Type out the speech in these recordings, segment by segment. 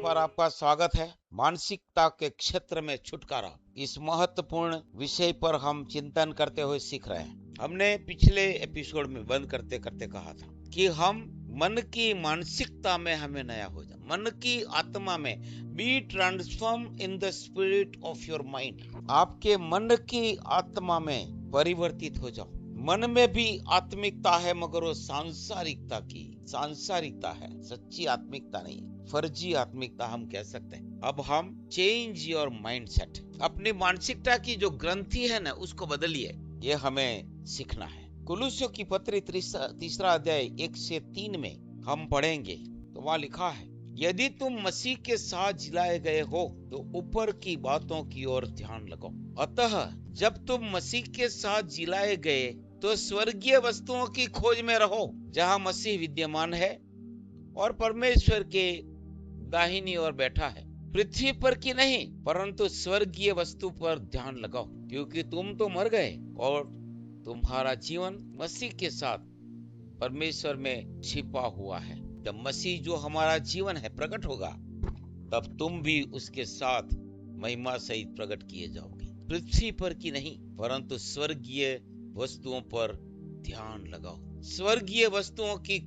पर आपका स्वागत है। मानसिकता के क्षेत्र में छुटकारा, इस महत्वपूर्ण विषय पर हम चिंतन करते हुए सीख रहे हैं। हमने पिछले एपिसोड में बंद करते करते कहा था कि हम मन की मानसिकता में हमें नया हो जाए, मन की आत्मा में be transform in the spirit of your mind. आपके मन की आत्मा में परिवर्तित हो जाओ। मन में भी आत्मिकता है, मगर वो सांसारिकता है, सच्ची आत्मिकता नहीं, फर्जी आत्मिकता हम कह सकते हैं। अब हम चेंज योर माइंडसेट, अपनी मानसिकता की जो ग्रंथि है ना, उसको बदलिए। ये हमें सीखना है। कुलुस्यों की पत्री तीसरा अध्याय 1 से 3 में हम पढ़ेंगे तो वहां लिखा है, यदि तुम मसीह के साथ जिलाए गए हो तो ऊपर की बातों की ओर ध्यान लगाओ। अतः जब तुम मसीह के साथ जिलाए गए तो स्वर्गीय वस्तुओं की खोज में रहो, जहां मसीह विद्यमान है और परमेश्वर के दाहिनी ओर बैठा है। पृथ्वी पर की नहीं, परंतु स्वर्गीय वस्तु पर ध्यान लगाओ, क्योंकि तुम तो मर गए और तुम्हारा जीवन मसीह के साथ परमेश्वर में छिपा हुआ है। जब मसीह जो हमारा जीवन है प्रकट होगा, तब तुम भी उसके साथ महिमा सहित प्रकट किए जाओगे। पृथ्वी पर की नहीं, परंतु स्वर्गीय वस्तुओं पर ध्यान लगाओ। स्वर्गीय वस्तुओं की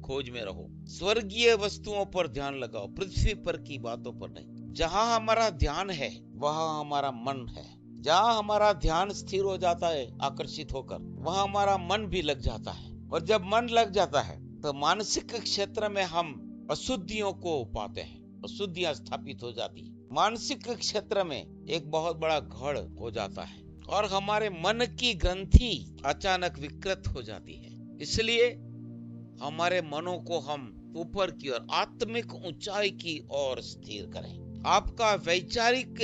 खोज में रहो, स्वर्गीय वस्तुओं पर ध्यान लगाओ, पृथ्वी पर की बातों पर नहीं। जहां हमारा ध्यान है वहां हमारा मन है। जहां हमारा ध्यान स्थिर हो जाता है आकर्षित होकर, वहां हमारा मन भी लग जाता है। और जब मन लग जाता है तो मानसिक क्षेत्र में हम अशुद्धियों को पाते हैं, अशुद्धियां स्थापित हो जाती। मानसिक क्षेत्र में एक बहुत बड़ा गढ़ हो जाता है और हमारे मन की ग्रंथि अचानक विकृत हो जाती है। इसलिए हमारे मनों को हम ऊपर की ओर, आत्मिक ऊंचाई की ओर स्थिर करें। आपका वैचारिक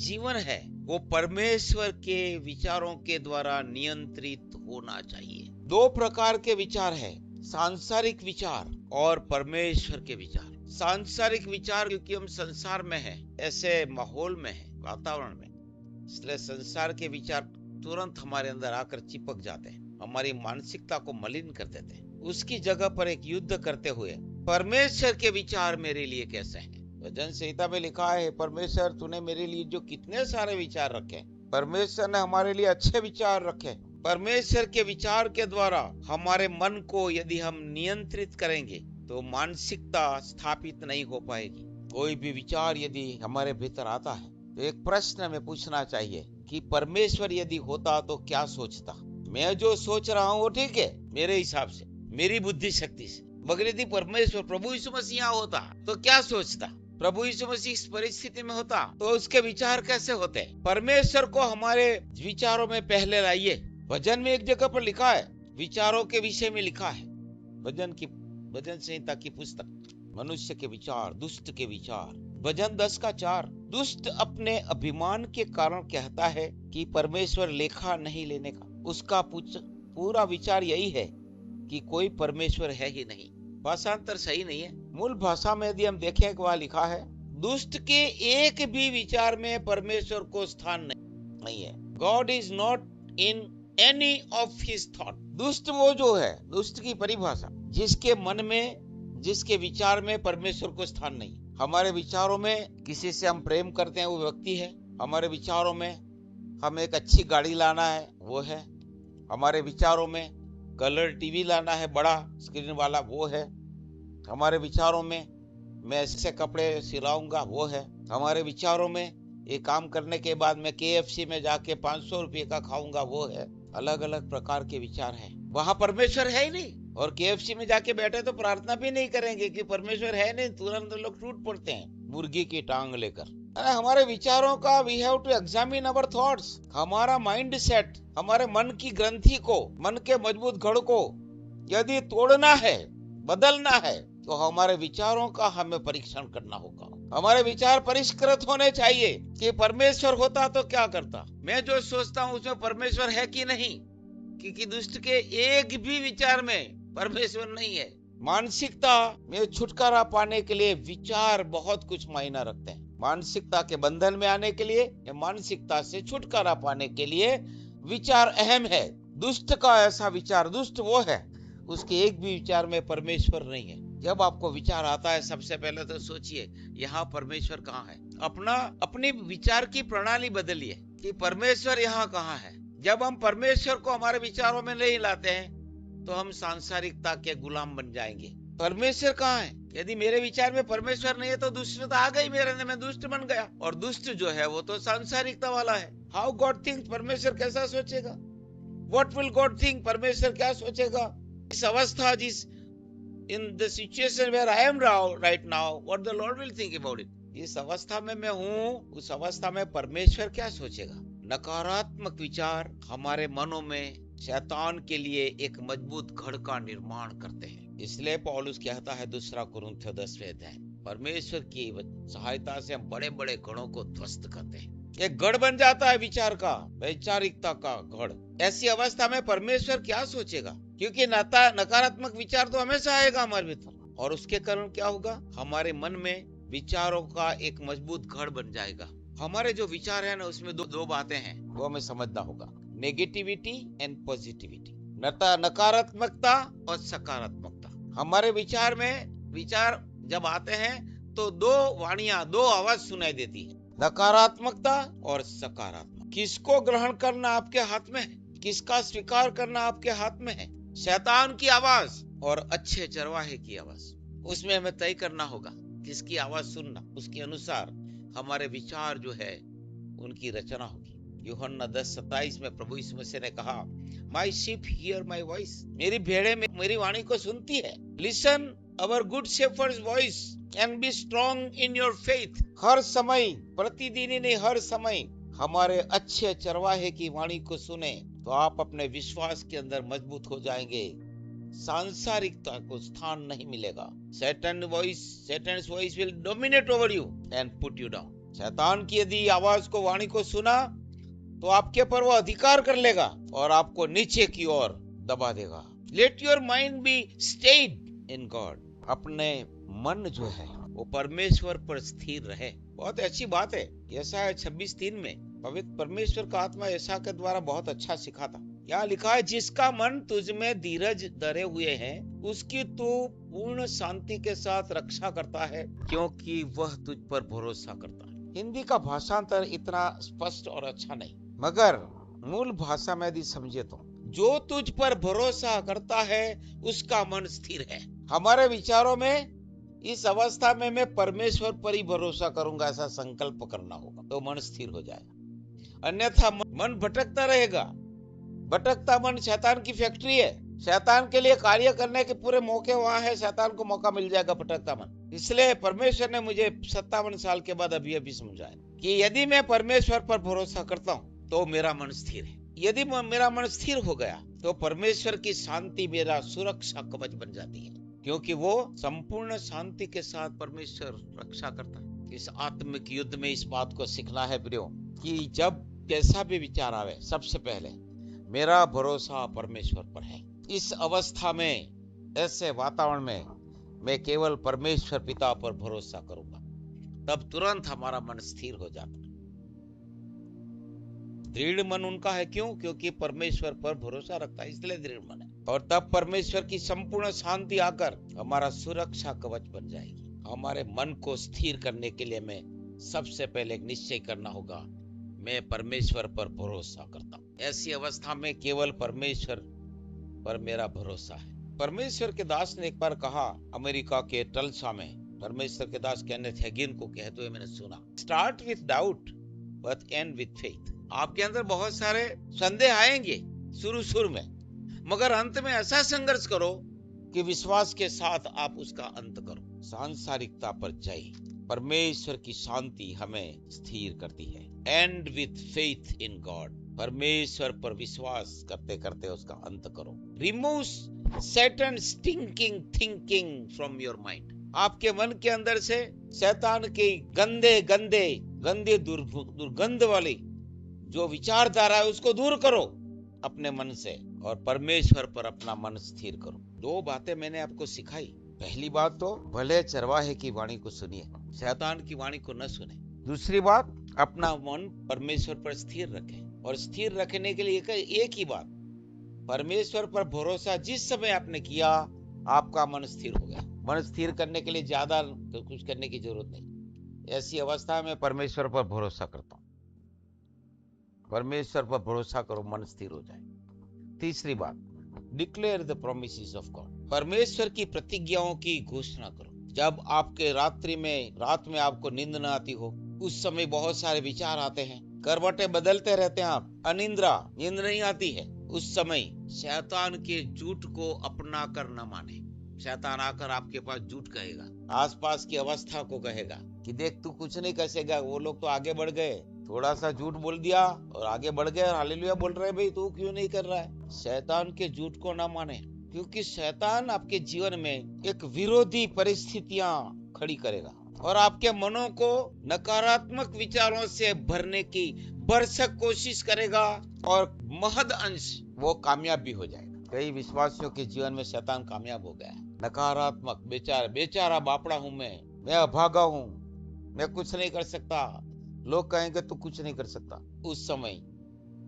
जीवन है वो परमेश्वर के विचारों के द्वारा नियंत्रित होना चाहिए। 2 प्रकार के विचार है, सांसारिक विचार और परमेश्वर के विचार। सांसारिक विचार क्योंकि हम संसार में हैं, ऐसे माहौल में हैं, वातावरण में, इसलिए संसार के विचार तुरंत हमारे अंदर आकर चिपक जाते हैं, हमारी मानसिकता को मलिन कर देते हैं। उसकी जगह पर एक युद्ध करते हुए परमेश्वर के विचार मेरे लिए कैसे हैं। भजन संहिता में लिखा है, परमेश्वर तूने मेरे लिए जो कितने सारे विचार रखे। परमेश्वर ने हमारे लिए अच्छे विचार रखे। परमेश्वर के विचार के द्वारा हमारे मन को यदि हम नियंत्रित करेंगे तो मानसिकता स्थापित नहीं हो पाएगी। कोई भी विचार यदि हमारे भीतर आता है तो एक प्रश्न हमें पूछना चाहिए कि परमेश्वर यदि होता तो क्या सोचता। मैं जो सोच रहा हूँ वो ठीक है मेरे हिसाब से, मेरी बुद्धि शक्ति से, मगर यदि परमेश्वर प्रभु यीशु मसीह होता तो क्या सोचता। प्रभु यीशु मसीह इस परिस्थिति में होता तो उसके विचार कैसे होते। परमेश्वर को हमारे विचारों में पहले लाइए। भजन में एक जगह पर लिखा है, विचारों के विषय में लिखा है, भजन संहिता की पुस्तक, मनुष्य के विचार, दुष्ट के विचार। भजन 10:4, दुष्ट अपने अभिमान के कारण कहता है कि परमेश्वर लेखा नहीं लेने का। उसका पूरा विचार यही है कि कोई परमेश्वर है ही नहीं। भाषांतर सही नहीं है। मूल भाषा में यदि हम देखें, वहां लिखा है, दुष्ट के एक भी विचार में परमेश्वर को स्थान नहीं है। God is not in any of his thought. दुष्ट वो जो है, दुष्ट की परिभाषा, जिसके मन में, जिसके विचार में परमेश्वर को स्थान नहीं। हमारे विचारों में किसी से हम प्रेम करते हैं वो व्यक्ति है। हमारे विचारों में हम एक अच्छी गाड़ी लाना है वो है। हमारे विचारों में कलर टीवी लाना है बड़ा स्क्रीन वाला वो है। हमारे विचारों में मैं ऐसे कपड़े सिलाऊंगा वो है। हमारे विचारों में ये काम करने के बाद मैं KFC में जाके 500 रुपये का खाऊंगा वो है। अलग अलग प्रकार के विचार हैं। वहां परमेश्वर है ही नहीं, और KFC में जाके बैठे तो प्रार्थना भी नहीं करेंगे कि परमेश्वर है नहीं, तुरंत लोग टूट पड़ते हैं मुर्गी की टांग लेकर। हमारे विचारों का we have to examine our thoughts. हमारा माइंड सेट, हमारे मन की ग्रंथि को, मन के मजबूत गढ़ को यदि तोड़ना है, बदलना है, तो हमारे विचारों का हमें परीक्षण करना होगा। हमारे विचार परिष्कृत होने चाहिए कि परमेश्वर होता तो क्या करता। मैं जो सोचता हूँ उसमें परमेश्वर है कि नहीं, क्योंकि दुष्ट के एक भी विचार में परमेश्वर नहीं है। मानसिकता में छुटकारा पाने के लिए विचार बहुत कुछ मायना रखते हैं। मानसिकता के बंधन में आने के लिए या मानसिकता से छुटकारा पाने के लिए विचार अहम है। दुष्ट का ऐसा विचार, दुष्ट वो है उसके एक भी विचार में परमेश्वर नहीं है। जब आपको विचार आता है, सबसे पहले तो सोचिए यहाँ परमेश्वर कहाँ है। अपनी विचार की प्रणाली बदलिए कि परमेश्वर यहाँ कहाँ है। जब हम परमेश्वर को हमारे विचारों में नहीं लाते हैं तो हम सांसारिकता के गुलाम बन जाएंगे। परमेश्वर कहाँ है? यदि मेरे विचार में परमेश्वर नहीं है तो दुष्टता आ गई मेरे अंदर, मैं दुष्ट बन गया। और दुष्ट जो है वो तो सांसारिकता वाला है। हाउ गॉड थिंक, परमेश्वर कैसा सोचेगा? व्हाट विल गॉड थिंक, परमेश्वर क्या सोचेगा? इस अवस्था, जिस in the situation where I am right now, what the Lord will think about it? इस अवस्था में मैं हूँ, उस अवस्था में परमेश्वर क्या सोचेगा? नकारात्मक विचार हमारे मनों में शैतान के लिए एक मजबूत गढ़ का निर्माण करते हैं। इसलिए पौलुस कहता है दूसरा कुरिन्थियों 10वें अध्याय, परमेश्वर की सहायता से हम बड़े बड़े गढ़ों को ध्वस्त करते हैं। एक गढ़ बन जाता है विचार का, वैचारिकता का गढ़। ऐसी अवस्था में परमेश्वर क्या सोचेगा? क्योंकि नकारात्मक विचार तो हमेशा आएगा हमारे भीतर, और उसके कारण क्या होगा? हमारे मन में विचारों का एक मजबूत गढ़ बन जाएगा। हमारे जो विचार है ना, उसमें दो बातें हैं, वो हमें समझना होगा, नेगेटिविटी एंड पॉजिटिविटी, नकारात्मकता और सकारात्मकता। हमारे विचार में, विचार जब आते हैं तो दो वाणियां, दो आवाज सुनाई देती है, नकारात्मकता और सकारात्मक। किसको ग्रहण करना आपके हाथ में है, किसका स्वीकार करना आपके हाथ में है? शैतान की आवाज और अच्छे चरवाहे की आवाज, उसमें हमें तय करना होगा किसकी आवाज सुनना। उसके अनुसार हमारे विचार जो है उनकी रचना होगी। यूहन्ना 10:27 में प्रभु यीशु मसीह ने कहा, my sheep hear my voice, मेरी भेड़ें मेरी वाणी को सुनती है। Listen our good shepherd's voice and be strong in your faith. हर समय, प्रतिदिन ही नहीं, हर समय हमारे अच्छे चरवाहे की वाणी को सुने तो आप अपने विश्वास के अंदर मजबूत हो जाएंगे। सांसारिकता को स्थान नहीं मिलेगा। Satan's voice will dominate over you and put you down. शैतान की यदि आवाज को, वाणी को सुना तो आपके पर वो अधिकार कर लेगा और आपको नीचे की ओर दबा देगा। Let your mind be stayed in God. अपने मन जो है वो परमेश्वर पर स्थिर रहे। बहुत अच्छी बात है। यशायाह 26:3 में पवित्र परमेश्वर का आत्मा यशायाह के द्वारा बहुत अच्छा सिखाता। यहाँ लिखा है, जिसका मन तुझ में धीरज धरे हुए है उसकी तू पूर्ण शांति के साथ रक्षा करता है, क्योंकि वह तुझ पर भरोसा करता है। हिंदी का भाषांतर इतना स्पष्ट और अच्छा नहीं, मगर मूल भाषा में यदि समझे तो, जो तुझ पर भरोसा करता है उसका मन स्थिर है। हमारे विचारों में इस अवस्था में मैं परमेश्वर पर ही भरोसा करूंगा, ऐसा संकल्प करना होगा तो मन स्थिर हो जाएगा। अन्यथा मन भटकता रहेगा। भटकता मन शैतान की फैक्ट्री है। शैतान के लिए कार्य करने के पूरे मौके वहां है, शैतान को मौका मिल जाएगा भटकता मन। इसलिए परमेश्वर ने मुझे 57 साल के बाद अभी समझाया कि यदि मैं परमेश्वर पर भरोसा करता हूँ तो मेरा मन स्थिर है। यदि मेरा मन स्थिर हो गया तो परमेश्वर की शांति मेरा सुरक्षा कवच बन जाती है, क्योंकि वो संपूर्ण शांति के साथ परमेश्वर रक्षा करता है। इस आत्मिक युद्ध में इस बात को सीखना है प्रियो, कि जब कैसा भी विचार आवे, सबसे पहले मेरा भरोसा परमेश्वर पर है। इस अवस्था में, ऐसे वातावरण में मैं केवल परमेश्वर पिता पर भरोसा करूंगा, तब तुरंत हमारा मन स्थिर हो जाता है। दृढ़ मन उनका है, क्यों? क्योंकि परमेश्वर पर भरोसा रखता है, इसलिए दृढ़ मन है। और तब परमेश्वर की संपूर्ण शांति आकर हमारा सुरक्षा कवच बन जाएगी। हमारे मन को स्थिर करने के लिए मैं सबसे पहले एक निश्चय करना होगा, मैं परमेश्वर पर भरोसा करता हूँ। ऐसी अवस्था में केवल परमेश्वर पर मेरा भरोसा है। परमेश्वर के दास ने एक बार कहा, अमेरिका के टल्सा में परमेश्वर के दास केनेथ हैगिन को कहते हुए मैंने सुना, start with doubt but and with faith. आपके अंदर बहुत सारे संदेह आएंगे शुरू में, मगर अंत में ऐसा संघर्ष करो कि विश्वास के साथ आप उसका अंत करो। सांसारिकता पर जय। परमेश्वर की शांति हमें स्थिर करती है। And with faith in God. परमेश्वर पर विश्वास करते करते उसका अंत करो। Remove Satan stinking thinking from your mind. आपके मन के अंदर से शैतान की गंदे दुर्गंध वाली जो विचारधारा है उसको दूर करो अपने मन से, और परमेश्वर पर अपना मन स्थिर करो। दो बातें मैंने आपको सिखाई। पहली बात तो भले चरवाहे की वाणी को सुनिए, शैतान की वाणी को न सुने। दूसरी बात, अपना मन परमेश्वर पर स्थिर रखें, और स्थिर रखने के लिए एक ही बात, परमेश्वर पर भरोसा जिस समय आपने किया आपका मन स्थिर हो गया। मन स्थिर करने के लिए ज्यादा कुछ करने की जरूरत नहीं। ऐसी अवस्था में परमेश्वर पर भरोसा करता हूं। परमेश्वर पर भरोसा करो, मन स्थिर हो जाए। तीसरी बात, declare the promises of God. परमेश्वर की प्रतिज्ञाओं की घोषणा करो। जब आपके रात में आपको नींद न आती हो, उस समय बहुत सारे विचार आते हैं, करवटें बदलते रहते हैं, आप अनिद्रा, नींद नहीं आती है, उस समय शैतान के झूठ को अपना कर न माने। शैतान आकर आपके पास झूठ कहेगा, आसपास की अवस्था को कहेगा कि देख तू कुछ नहीं कर सकेगा, वो लोग तो आगे बढ़ गए, थोड़ा सा झूठ बोल दिया और आगे बढ़ गए और हालेलुया बोल रहे भाई, तू क्यों नहीं कर रहा है। शैतान के झूठ को ना माने, क्योंकि शैतान आपके जीवन में एक विरोधी परिस्थितियां खड़ी करेगा और आपके मनों को नकारात्मक विचारों से भरने की भरसक कोशिश करेगा और महद अंश वो कामयाब भी हो जाएगा। कई विश्वासियों के जीवन में शैतान कामयाब हो गया। नकारात्मक बेचारा बापड़ा हूं मैं अभागा हूं, मैं कुछ नहीं कर सकता, लोग कहेंगे तू कुछ नहीं कर सकता। उस समय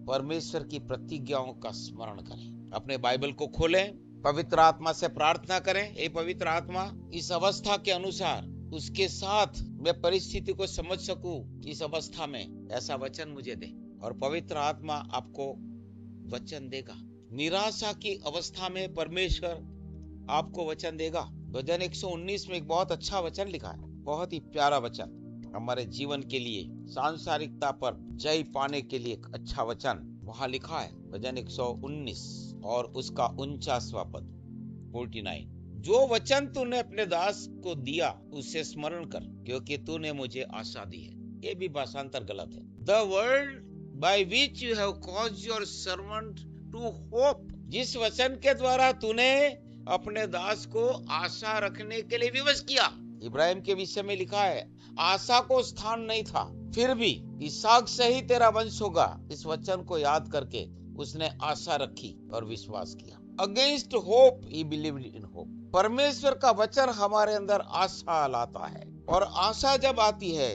परमेश्वर की प्रतिज्ञाओं का स्मरण करें, अपने बाइबल को खोलें, पवित्र आत्मा से प्रार्थना करें, हे पवित्र आत्मा, इस अवस्था के अनुसार उसके साथ मैं परिस्थिति को समझ सकूं, इस अवस्था में ऐसा वचन मुझे दे। और पवित्र आत्मा आपको वचन देगा। निराशा की अवस्था में परमेश्वर आपको वचन देगा। भजन 119 में एक बहुत अच्छा वचन लिखा है, बहुत ही प्यारा वचन, हमारे जीवन के लिए सांसारिकता पर जय पाने के लिए एक अच्छा वचन वहां लिखा है। भजन 119 और उसका 49वां पद 49, जो वचन तूने अपने दास को दिया उसे स्मरण कर, क्योंकि तूने मुझे आशा दी है। ये भी भाषांतर गलत है। The word by which you have caused your servant to hope, जिस वचन के द्वारा तूने अपने दास को आशा रखने के लिए विवश किया। इब्राहिम के विषय में लिखा है, आशा को स्थान नहीं था, फिर भी इसहाक से ही तेरा वंश होगा। इस वचन को याद करके उसने आशा रखी और विश्वास किया। Against hope he believed in hope. परमेश्वर का वचन हमारे अंदर आशा लाता है, और आशा जब आती है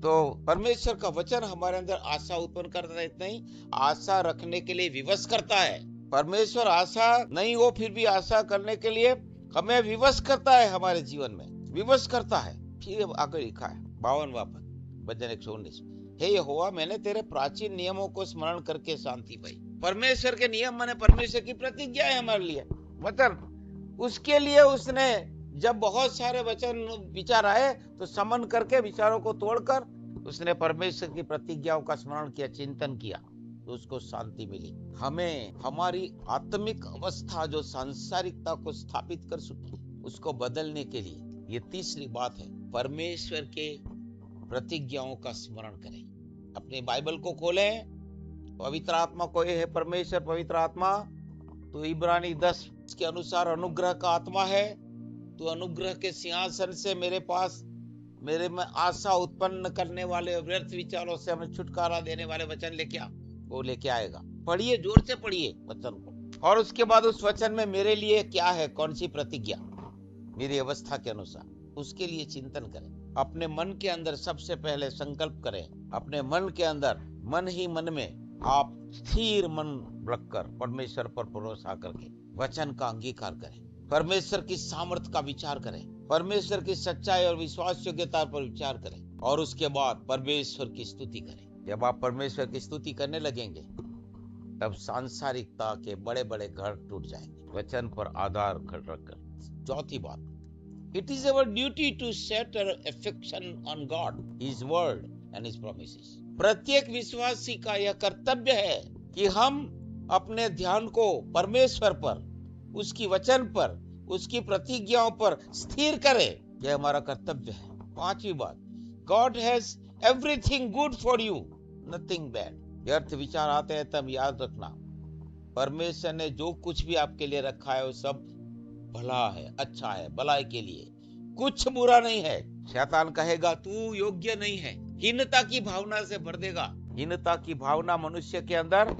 तो परमेश्वर का वचन हमारे अंदर आशा उत्पन्न करता है, नहीं आशा रखने के लिए विवश करता है। परमेश्वर आशा नहीं हो फिर भी आशा करने के लिए हमें विवश करता है, हमारे जीवन में विवश करता है। फिर आगे लिखा है 52वां पद भजन 119, हे यहोवा, मैंने तेरे प्राचीन नियमों को स्मरण करके शांति पाई। परमेश्वर के नियम माने परमेश्वर की प्रतिज्ञा है हमारे लिए, मतलब उसके लिए उसने जब बहुत सारे वचन विचार आए तो समन करके विचारों को तोड़कर उसने परमेश्वर की प्रतिज्ञाओं का स्मरण किया, चिंतन किया, तो उसको शांति मिली। हमें हमारी आत्मिक अवस्था जो सांसारिकता को स्थापित कर सके उसको बदलने के लिए ये तीसरी बात है, परमेश्वर के प्रतिज्ञाओं का स्मरण करें। अपने बाइबल को खोलें, पवित्र आत्मा को, ये है परमेश्वर पवित्र आत्मा, तो इब्रानी 10 के अनुसार अनुग्रह का आत्मा है, तो अनुग्रह के सिंहासन से मेरे में आशा उत्पन्न करने वाले व्यर्थ विचारों से हमें छुटकारा देने वाले वचन लेके आ, वो लेके आएगा। पढ़िए, जोर से पढ़िए वचन को, और उसके बाद उस वचन में मेरे लिए क्या है, कौन सी प्रतिज्ञा मेरी अवस्था के अनुसार, उसके लिए चिंतन करें। अपने मन के अंदर सबसे पहले संकल्प करें, अपने मन के अंदर, मन ही मन में आप स्थिर मन रखकर परमेश्वर पर भरोसा करके वचन का अंगीकार करें, परमेश्वर की सामर्थ्य का विचार करें, परमेश्वर की सच्चाई और विश्वास योग्यता पर विचार करें, और उसके बाद परमेश्वर की स्तुति करें। जब आप परमेश्वर की स्तुति करने लगेंगे तब सांसारिकता के बड़े बड़े घर टूट जाएंगे, वचन पर आधार रखकर। चौथी बात, it is our duty to set our affection on God, his word and his promises. प्रत्येक विश्वासी का यह कर्तव्य है कि हम अपने ध्यान को परमेश्वर पर, उसकी वचन पर, उसकी प्रतिज्ञाओं पर स्थिर करें। यह हमारा कर्तव्य है। पांचवी बात, God has everything good for you, nothing bad. व्यर्थ विचार आते हैं तब याद रखना, परमेश्वर ने जो कुछ भी आपके लिए रखा है वो सब भला है, अच्छा है, भलाई के लिए, कुछ बुरा नहीं है। शैतान कहेगा तू योग्य नहीं है, हीनता की भावना से भर देगा। हीनता की भावना मनुष्य के अंदर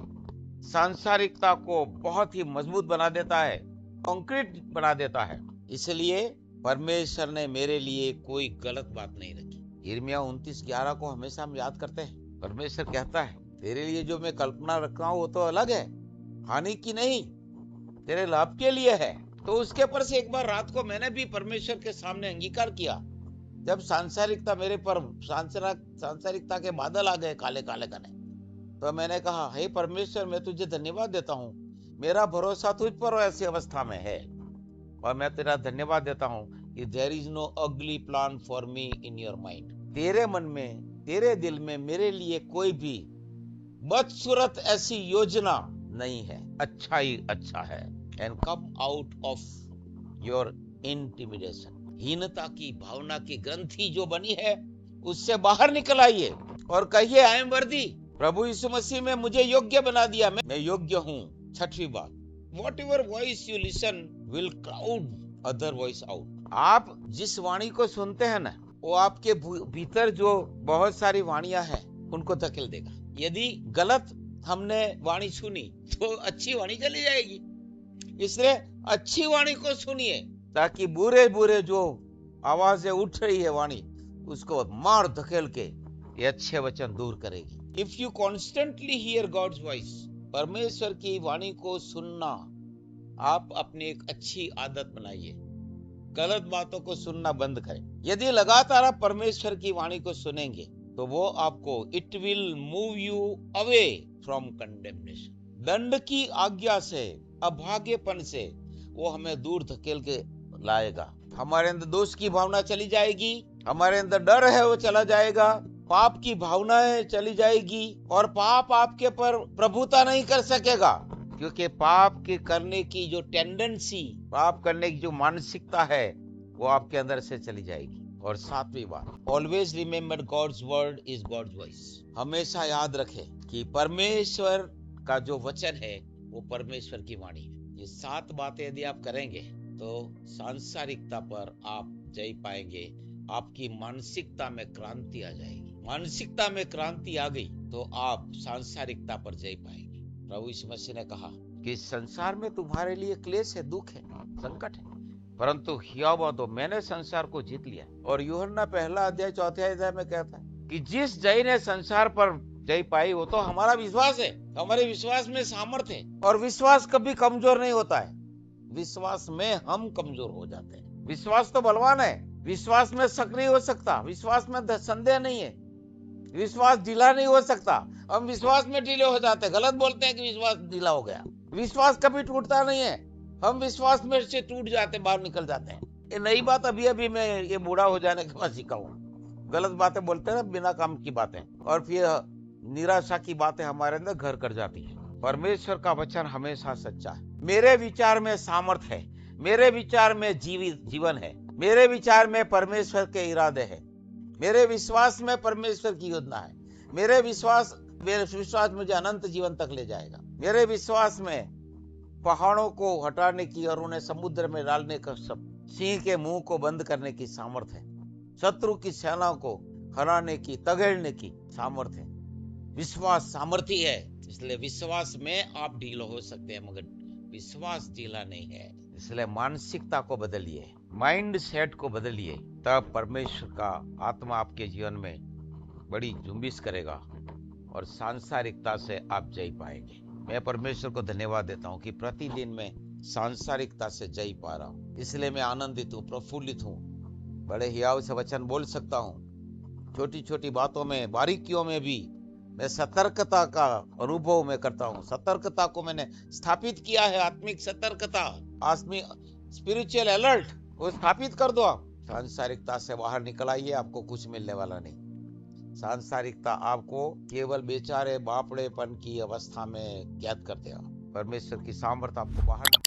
सांसारिकता को बहुत ही मजबूत बना देता है, कंक्रीट बना देता है। इसलिए परमेश्वर ने मेरे लिए कोई गलत बात नहीं रखी। यिर्मयाह 29:11 को हमेशा हम याद करते हैं। परमेश्वर कहता है तेरे लिए जो मैं कल्पना रख रहा हूं वो तो अलग है, हानि की नहीं, तेरे लाभ के लिए है। तो उसके पर से एक बार रात को मैंने भी परमेश्वर के सामने अंगीकार किया। जब सांसारिकता मेरे पर सांसारिकता के बादल आ गए काले काले घने, तो मैंने कहा, हे परमेश्वर, मैं तुझे धन्यवाद देता हूँ, मेरा भरोसा तुझ पर ऐसी अवस्था में है, और मैं तेरा धन्यवाद देता हूँ कि देयर इज नो अगली plan for me in your mind. तेरे मन में, तेरे दिल में मेरे लिए कोई भी बदसूरत ऐसी योजना नहीं है, अच्छा ही अच्छा है। And come out of your intimidation, हीनता की भावना की ग्रंथि जो बनी है उससे बाहर निकल आइए और कहिए, आई एम वर्दी। प्रभु यीशु मसीह में मुझे योग्य बना दिया, मैं योग्य हूँ। छठवीं बात, what ever voice you listen will crowd other voice out. आप जिस वाणी को सुनते हैं ना, वो आपके भीतर जो बहुत सारी वाणियां हैं उनको धकेल देगा। यदि गलत हमने वाणी सुनी तो अच्छी वाणी चली जाएगी। इसलिए अच्छी वाणी को सुनिए, ताकि बुरे बुरे जो आवाजें उठ रही है वाणी, उसको मार धकेल के ये अच्छे वचन दूर करेगी। If you constantly hear God's voice, परमेश्वर की वाणी को सुनना आप अपनी एक अच्छी आदत बनाइए। गलत बातों को सुनना बंद करें। यदि लगातार आप परमेश्वर की वाणी को सुनेंगे तो वो आपको, it will move you away from condemnation, दंड की आज्ञा से, अभाग्यपन से वो हमें दूर धकेल के लाएगा। हमारे अंदर दोष की भावना चली जाएगी, हमारे अंदर डर है वो चला जाएगा, पाप की भावनाएं चली जाएगी, और पाप आपके पर प्रभुता नहीं कर सकेगा, क्योंकि पाप के करने की जो टेंडेंसी, पाप करने की जो मानसिकता है वो आपके अंदर से चली जाएगी। और सातवीं बात, always remember God's word is God's voice. हमेशा याद रखें कि परमेश्वर का जो वचन है वो परमेश्वर की वाणी है। ये 7 बातें यदि आप करेंगे तो सांसारिकता पर आप जय पाएंगे। आपकी मानसिकता में क्रांति आ जाएगी। मानसिकता में क्रांति आ गई तो आप सांसारिकता पर जय पाएंगे। प्रभु यीशु मसीह ने कहा कि संसार में तुम्हारे लिए क्लेश है, दुख है, संकट है, परंतु हियाव दो, मैंने संसार को जीत लिया। और यूहन्ना 1:4 में कहता है कि जिस जय ने संसार पर जय पाई वो तो हमारा विश्वास है। हमारे विश्वास में सामर्थ्य है, और विश्वास कभी कमजोर नहीं होता है। विश्वास में हम कमजोर हो जाते हैं। विश्वास तो बलवान है, विश्वास में शक नहीं हो सकता, विश्वास में संदेह नहीं है, विश्वास ढीला नहीं हो सकता। हम विश्वास में ढीले हो जाते हैं, गलत बोलते हैं कि विश्वास ढीला हो गया। विश्वास कभी टूटता नहीं है, हम विश्वास में से टूट जाते, बाहर निकल जाते हैं। ये नई बात अभी मैं ये बूढ़ा हो जाने के बाद सीखा हूँ। गलत बातें बोलते हैं ना, बिना काम की बातें, और फिर निराशा की बातें हमारे अंदर घर कर जाती है। परमेश्वर का वचन हमेशा सच्चा है। मेरे विचार में सामर्थ है, मेरे विचार में जीवन है, मेरे विचार में परमेश्वर के इरादे हैं, मेरे विश्वास में परमेश्वर की योजना है, मेरे विश्वास मुझे अनंत जीवन तक ले जाएगा। मेरे विश्वास में पहाड़ों को हटाने की और उन्हें समुद्र में डालने का, सिंह के मुंह को बंद करने की सामर्थ्य है, शत्रु की सेना को हराने की, तगेड़ने की सामर्थ्य है। विश्वास सामर्थ्य है, इसलिए विश्वास में आप ढीला हो सकते हैं, मगर विश्वास ढीला नहीं है। इसलिए मानसिकता को बदलिए, माइंड सेट को बदलिए, तब परमेश्वर का आत्मा आपके जीवन में बड़ी जुम्बिश करेगा और सांसारिकता से आप जय पाएंगे। मैं परमेश्वर को धन्यवाद देता हूँ कि प्रतिदिन मैं सांसारिकता से जय पा रहा हूँ, इसलिए मैं आनंदित हूँ, प्रफुल्लित हूँ, बड़े हियाव से वचन बोल सकता हूँ। छोटी छोटी बातों में, बारीकियों में भी मैं सतर्कता का अनुभव मैं करता हूँ। सतर्कता को मैंने स्थापित किया है, आत्मिक सतर्कता, आत्मिक स्पिरिचुअल अलर्ट वो स्थापित कर दो। आप सांसारिकता से बाहर निकल आइए, आपको कुछ मिलने वाला नहीं। सांसारिकता आपको केवल बेचारे बापड़ेपन की अवस्था में कैद कर देगा। परमेश्वर की सामर्थ आपको बाहर